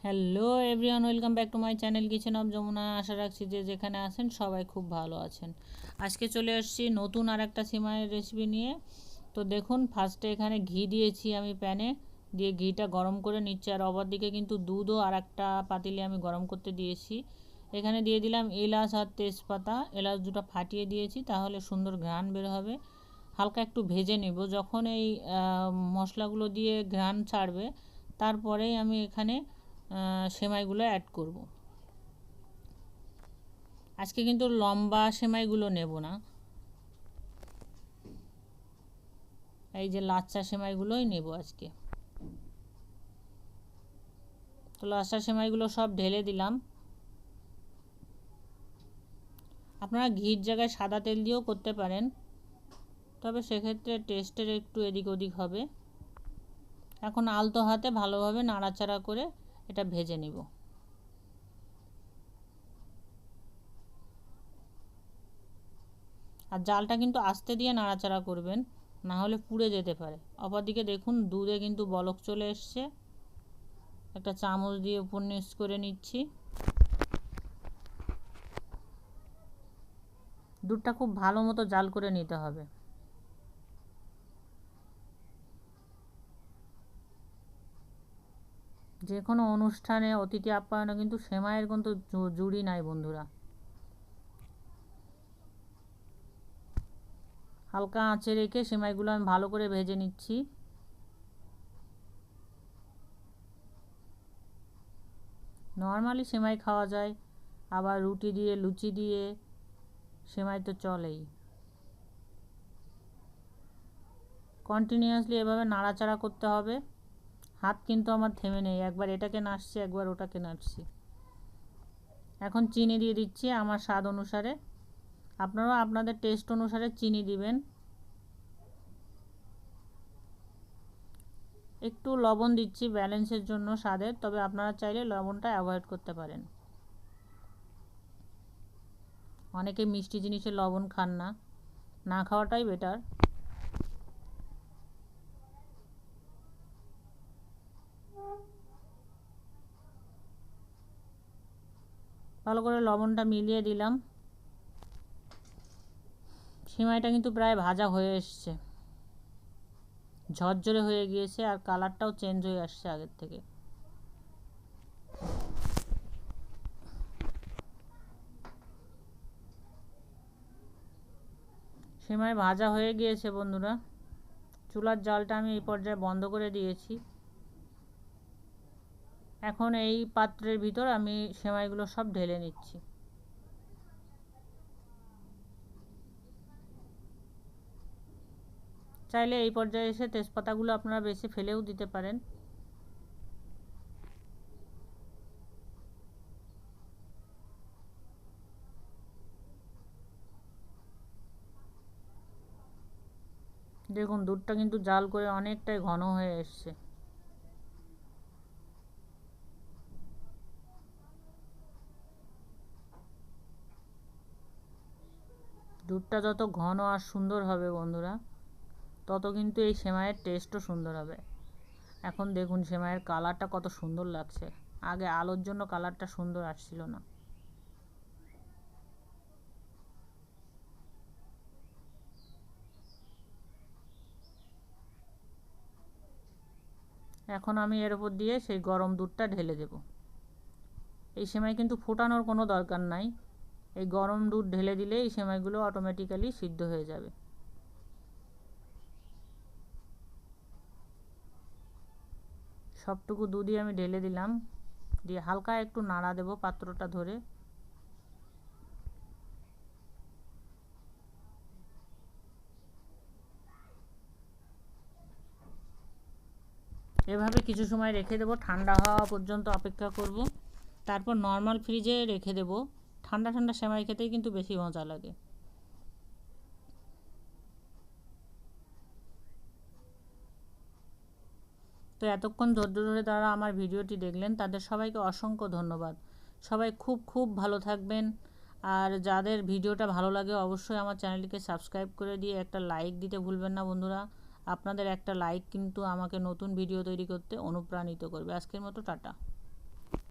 Hello everyone, welcome back to my channel kitchen of Jamuna. আশা রাখছি যে যেখানে আছেন সবাই খুব ভালো আছেন। আজকে চলে আসছি নতুন আর একটা সিমাইয়ের রেসিপি নিয়ে। তো দেখুন, ফার্স্টে এখানে ঘি দিয়েছি আমি প্যানে, দিয়ে ঘিটা গরম করে নিচ্ছি। আর অপর দিকে কিন্তু দুধও আর একটা পাতিলে আমি গরম করতে দিয়েছি। এখানে দিয়ে দিলাম এলাচ আর তেজপাতা। এলাচ দুটো ফাটিয়ে দিয়েছি, তাহলে সুন্দর ঘ্রাণ বের হবে। হালকা একটু ভেজে নেব। যখন এই মশলাগুলো দিয়ে ঘ্রাণ ছাড়বে, তারপরেই আমি এখানে সেমাইগুলো অ্যাড করব। আজকে কিন্তু লম্বা সেমাইগুলো নেব না, এই যে লাচ্চা সেমাইগুলোই নেব আজকে। তো লাচ্চা সেমাইগুলো সব ঢেলে দিলাম। আপনারা ঘির জায়গায় সাদা তেল দিয়েও করতে পারেন, তবে সেক্ষেত্রে টেস্টের একটু এদিক ওদিক হবে। এখন আলতো হাতে ভালোভাবে নাড়াচাড়া করে এটা ভেজে নেব। আর জালটা কিন্তু আস্তে দিয়ে নাড়াচাড়া করবেন, না হলে পুড়ে যেতে পারে। অপরদিকে দেখুন, দুধে কিন্তু বলক চলে এসছে। একটা চামচ দিয়ে উপর নিচ করে নিচ্ছি। দুধটা খুব ভালো মতো জাল করে নিতে হবে। যে কোনো অনুষ্ঠানে অতিথি আপ্যায়নে কিন্তু সেমাইয়ের কিন্তু জুড়ি নাই বন্ধুরা। হালকা আঁচে রেখে সেমাইগুলো আমি ভালো করে ভেজে নিচ্ছি। নর্মালি সেমাই খাওয়া যায়, আবার রুটি দিয়ে, লুচি দিয়ে সেমাই তো চলেই। কন্টিনিউয়াসলি এভাবে নাড়াচাড়া করতে হবে। হাত কিন্তু আমার থেমে নেই, একবার এটাকে নাড়ছি, একবার ওটাকে নাড়ছি। এখন চিনি দিয়ে দিচ্ছি আমার স্বাদ অনুসারে। আপনারাও আপনাদের টেস্ট অনুসারে চিনি দিবেন। একটু লবণ দিচ্ছি ব্যালেন্সের জন্য স্বাদের, তবে আপনারা চাইলে লবণটা অ্যাভয়েড করতে পারেন। অনেকে মিষ্টি জিনিসে লবণ খান না, না খাওয়াটাই বেটার। ভালো করে লবণটা মিলিয়ে দিলাম। সিমাইটা কিন্তু প্রায় ভাজা হয়ে এসছে, ঝরঝরে হয়ে গিয়েছে, আর কালারটাও চেঞ্জ হয়ে আসছে আগের থেকে। সিমাই ভাজা হয়ে গিয়েছে বন্ধুরা। চুলার জালটা আমি এই পর্যায়ে বন্ধ করে দিয়েছি। এখন এই পাত্রের ভিতর আমি সেমাইগুলো সব ঢেলে নিচ্ছি। চাইলে এই পর্যায়ে এসে তেজপাতাগুলো আপনারা বেশি ফেলেও দিতে পারেন। দেখুন, দুধটা কিন্তু জাল করে অনেকটাই ঘন হয়ে এসছে। দুধটা যত ঘন আর সুন্দর হবে বন্ধুরা, তত কিন্তু এই সেমাইয়ের টেস্টও সুন্দর হবে। এখন দেখুন সেমাইয়ের কালারটা কত সুন্দর লাগছে। আগে আলোর জন্য কালারটা সুন্দর আসছিল না। এখন আমি এর উপর দিয়ে সেই গরম দুধটা ঢেলে দেব। এই সেমাই কিন্তু ফোটানোর কোনো দরকার নাই, এই গরম দুধ ঢেলে দিলে এই সেমাইগুলো অটোমেটিক্যালি সিদ্ধ হয়ে যাবে। সবটুকু দুধই আমি ঢেলে দিলাম, দিয়ে হালকা একটু নাড়া দেব পাত্রটা ধরে। এভাবে কিছু সময় রেখে দেব, ঠান্ডা হওয়া পর্যন্ত অপেক্ষা করব। তারপর নর্মাল ফ্রিজে রেখে দেব। ঠান্ডা ঠান্ডা সেমাই খেতেই কিন্তু বেশি মজা লাগে। তো এতক্ষণ ধৈর্য ধরে তারা আমার ভিডিওটি দেখলেন, তাদের সবাইকে অসংখ্য ধন্যবাদ। সবাই খুব খুব ভালো থাকবেন। আর যাদের ভিডিওটা ভালো লাগে অবশ্যই আমার চ্যানেলটিকে সাবস্ক্রাইব করে দিয়ে একটা লাইক দিতে ভুলবেন না বন্ধুরা। আপনাদের একটা লাইক কিন্তু আমাকে নতুন ভিডিও তৈরি করতে অনুপ্রাণিত করবে। আজকের মতো টাটা।